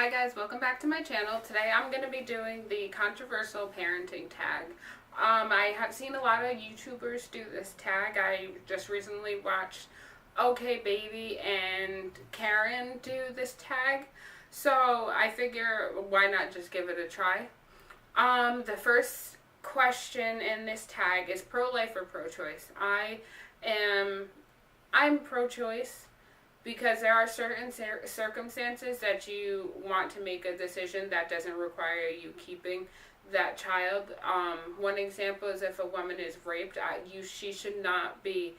Hi guys, welcome back to my channel. Today I'm going to be doing the controversial parenting tag. I have seen a lot of YouTubers do this tag. I just recently watched OK Baby and Karen do this tag. So I figure why not just give it a try. The first question in this tag is pro-life or pro-choice. I'm pro-choice because there are certain circumstances that you want to make a decision that doesn't require you keeping that child. One example is if a woman is raped, she should not feel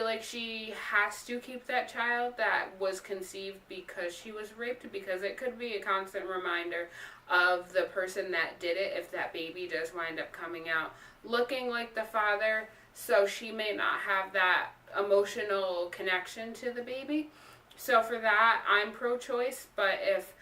like she has to keep that child that was conceived because she was raped, because it could be a constant reminder of the person that did it if that baby does wind up coming out looking like the father, so she may not have that emotional connection to the baby. So for that, I'm pro-choice. But if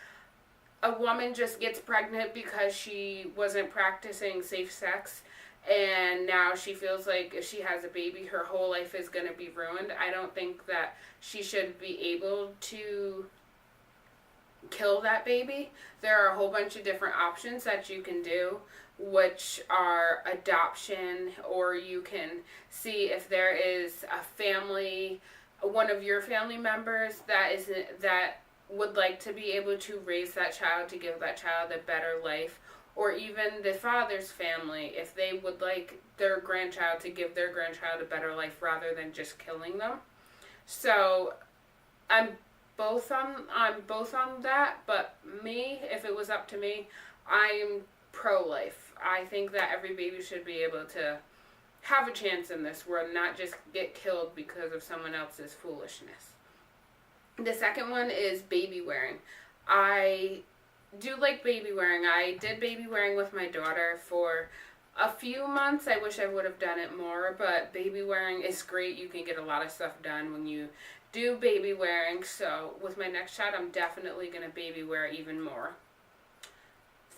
a woman just gets pregnant because she wasn't practicing safe sex and now she feels like if she has a baby her whole life is going to be ruined, I don't think that she should be able to kill that baby. There are a whole bunch of different options that you can do, which are adoption, or you can see if there is a family, one of your family members that would like to be able to raise that child, to give that child a better life, or even the father's family, if they would like their grandchild to give their grandchild a better life rather than just killing them. So I'm both on that, but me, if it was up to me, I'm pro-life. I think that every baby should be able to have a chance in this world, not just get killed because of someone else's foolishness. The second one is baby wearing. I do like baby wearing. I did baby wearing with my daughter for a few months. I wish I would have done it more, but baby wearing is great. You can get a lot of stuff done when you do baby wearing. So with my next child, I'm definitely going to baby wear even more.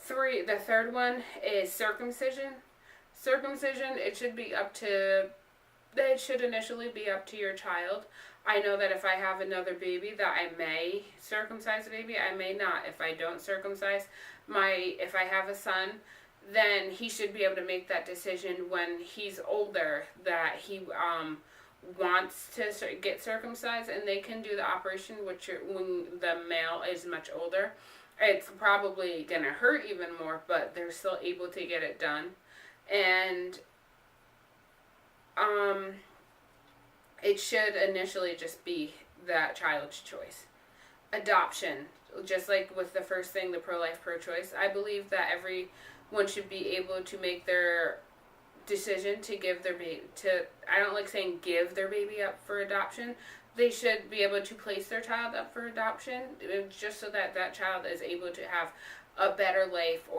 The third one is circumcision. Circumcision, it should initially be up to your child. I know that if I have another baby that I may circumcise the baby, I may not. If I don't circumcise if I have a son, then he should be able to make that decision when he's older that he wants to get circumcised, and they can do the operation when the male is much older. It's probably going to hurt even more, but they're still able to get it done. And it should initially just be that child's choice. Adoption, just like with the first thing, the pro-life, pro-choice, I believe that everyone should be able to make their decision to give their baby I don't like saying give their baby up for adoption. They should be able to place their child up for adoption, just so that that child is able to have a better life,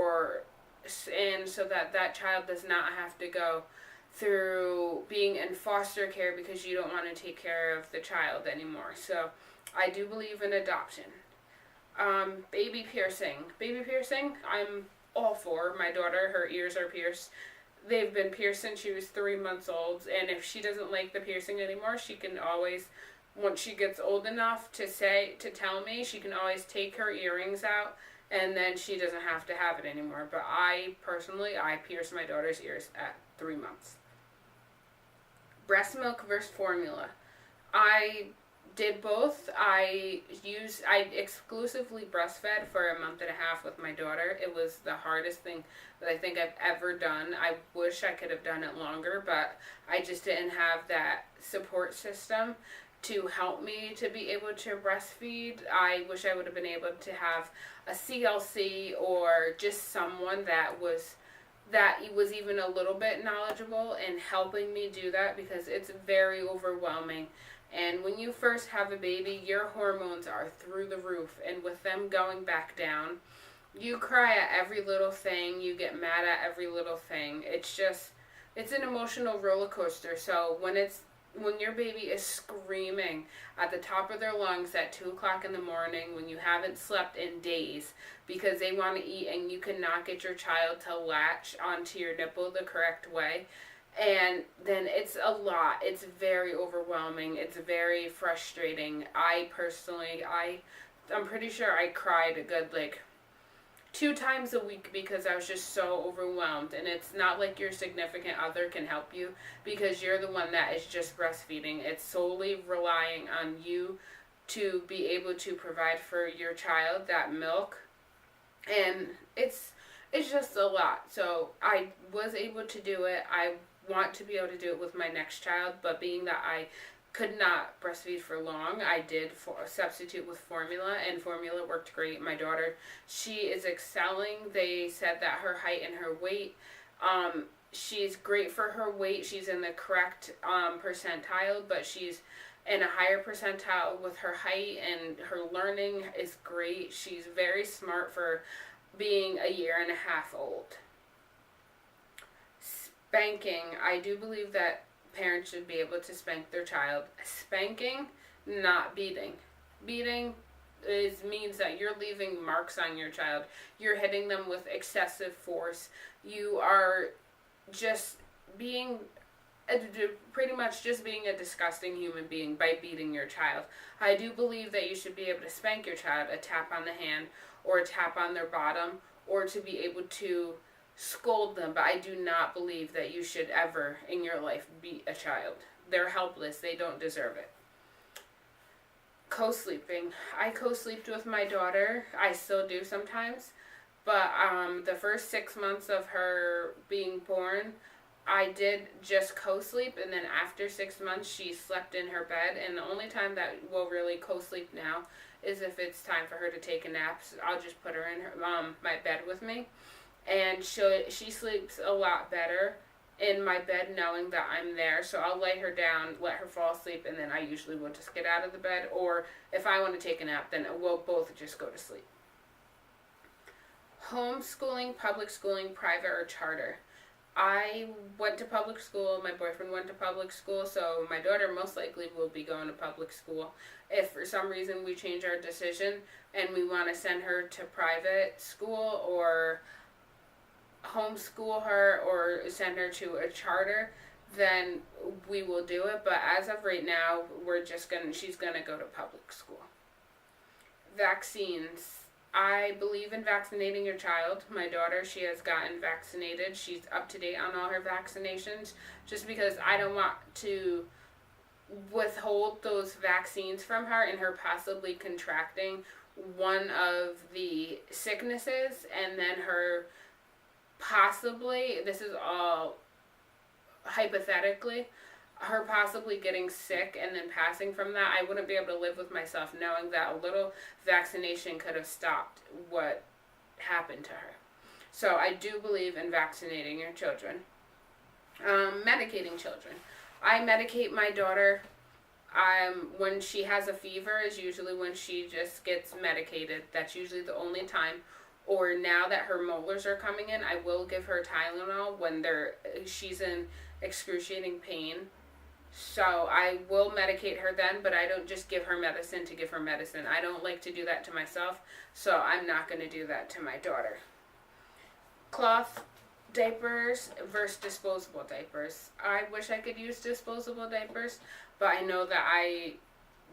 and so that that child does not have to go through being in foster care because you don't want to take care of the child anymore. So I do believe in adoption. Baby piercing. Baby piercing, I'm all for. My daughter, her ears are pierced. They've been pierced since she was 3 months old, and if she doesn't like the piercing anymore, she can always, once she gets old enough to tell me, she can always take her earrings out, and then she doesn't have to have it anymore. But I pierced my daughter's ears at 3 months. Breast milk versus formula. I did both. I exclusively breastfed for a month and a half with my daughter. It was the hardest thing that I think I've ever done. I wish I could have done it longer, but I just didn't have that support system to help me to be able to breastfeed. I wish I would have been able to have a CLC or just someone that was even a little bit knowledgeable in helping me do that, because it's very overwhelming. And when you first have a baby, your hormones are through the roof, and with them going back down, you cry at every little thing, you get mad at every little thing. It's an emotional roller coaster. So when your baby is screaming at the top of their lungs at 2 o'clock in the morning, when you haven't slept in days because they want to eat and you cannot get your child to latch onto your nipple the correct way, and then it's a lot. It's very overwhelming. It's very frustrating. I I'm pretty sure I cried a good, like, 2 times a week because I was just so overwhelmed. And it's not like your significant other can help you because you're the one that is just breastfeeding. It's solely relying on you to be able to provide for your child that milk. And it's just a lot. So I was able to do it. I want to be able to do it with my next child, but being that I could not breastfeed for long, I did substitute with formula, and formula worked great. My daughter, she is excelling. They said that her height and her weight, she's great for her weight. She's in the correct percentile, but she's in a higher percentile with her height, and her learning is great. She's very smart for being a year and a half old. Spanking, I do believe that parents should be able to spank their child. Spanking, not beating. Beating means that you're leaving marks on your child. You're hitting them with excessive force. You are just being pretty much just being a disgusting human being by beating your child. I do believe that you should be able to spank your child, a tap on the hand or a tap on their bottom, or to be able to scold them, but I do not believe that you should ever in your life beat a child. They're helpless. They don't deserve it. Co-sleeping. I co-sleeped with my daughter. I still do sometimes, but the first 6 months of her being born, I did just co-sleep, and then after 6 months, she slept in her bed, and the only time that we'll really co-sleep now is if it's time for her to take a nap. So I'll just put her in her my bed with me, and she sleeps a lot better in my bed knowing that I'm there. So I'll lay her down, let her fall asleep, and then I usually will just get out of the bed, or if I want to take a nap, then we'll both just go to sleep. Homeschooling, public schooling, private or charter. I went to public school, my boyfriend went to public school, so my daughter most likely will be going to public school. If for some reason we change our decision and we want to send her to private school or homeschool her or send her to a charter, then we will do it. But as of right now, she's gonna go to public school. Vaccines. I believe in vaccinating your child. My daughter, she has gotten vaccinated. She's up to date on all her vaccinations just because I don't want to withhold those vaccines from her and her possibly contracting one of the sicknesses, and then her possibly, this is all hypothetically, her possibly getting sick and then passing from that. I wouldn't be able to live with myself knowing that a little vaccination could have stopped what happened to her. So I do believe in vaccinating your children. Medicating children. I medicate my daughter. When she has a fever is usually when she just gets medicated. That's usually the only time. Or now that her molars are coming in, I will give her Tylenol when she's in excruciating pain. So I will medicate her then, but I don't just give her medicine to give her medicine. I don't like to do that to myself, so I'm not going to do that to my daughter. Cloth diapers versus disposable diapers. I wish I could use disposable diapers, but I know that I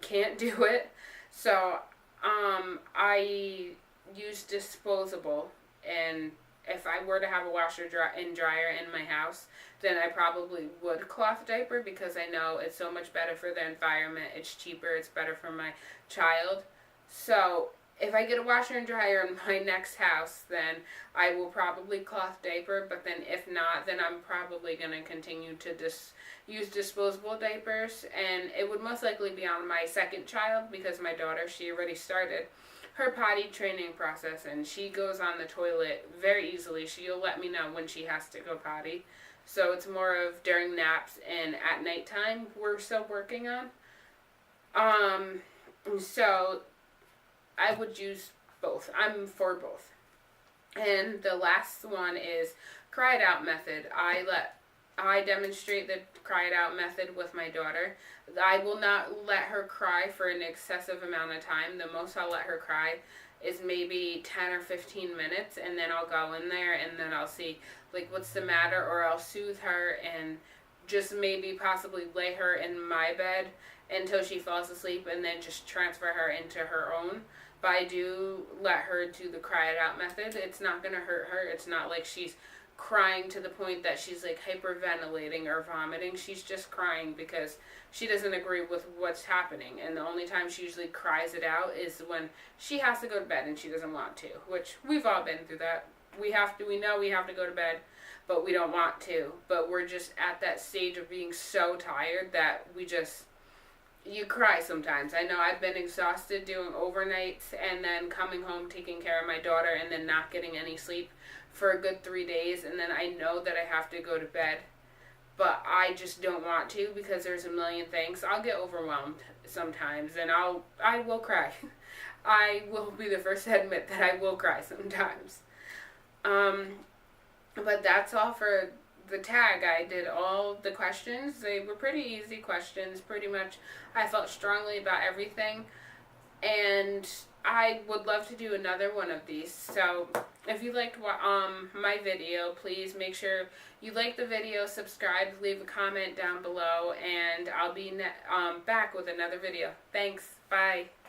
can't do it. So I use disposable, and if I were to have a washer and dryer in my house, then I probably would cloth diaper because I know it's so much better for the environment. It's cheaper. It's better for my child. So if I get a washer and dryer in my next house, then I will probably cloth diaper. But then if not, then I'm probably going to continue to use disposable diapers. And it would most likely be on my second child because my daughter, she already started her potty training process, and she goes on the toilet very easily. She'll let me know when she has to go potty. So it's more of during naps and at nighttime we're still working on. So I would use both. I'm for both. And the last one is cry it out method. I demonstrate the cry it out method with my daughter. I will not let her cry for an excessive amount of time. The most I'll let her cry is maybe 10 or 15 minutes, and then I'll go in there and then I'll see like what's the matter, or I'll soothe her and just maybe possibly lay her in my bed until she falls asleep and then just transfer her into her own. But I do let her do the cry it out method. It's not going to hurt her. It's not like she's crying to the point that she's like hyperventilating or vomiting. She's just crying because she doesn't agree with what's happening. And the only time she usually cries it out is when she has to go to bed and she doesn't want to, which we've all been through that. We know we have to go to bed, but we don't want to. But we're just at that stage of being so tired that you cry sometimes. I know I've been exhausted doing overnights and then coming home taking care of my daughter and then not getting any sleep for a good 3 days, and then I know that I have to go to bed, but I just don't want to because there's a million things. I'll get overwhelmed sometimes and I will cry. I will be the first to admit that I will cry sometimes. But that's all for the tag. I did all the questions. They were pretty easy questions. Pretty much I felt strongly about everything. And I would love to do another one of these. So if you liked my video, please make sure you like the video, subscribe, leave a comment down below, and I'll be back with another video. Thanks. Bye.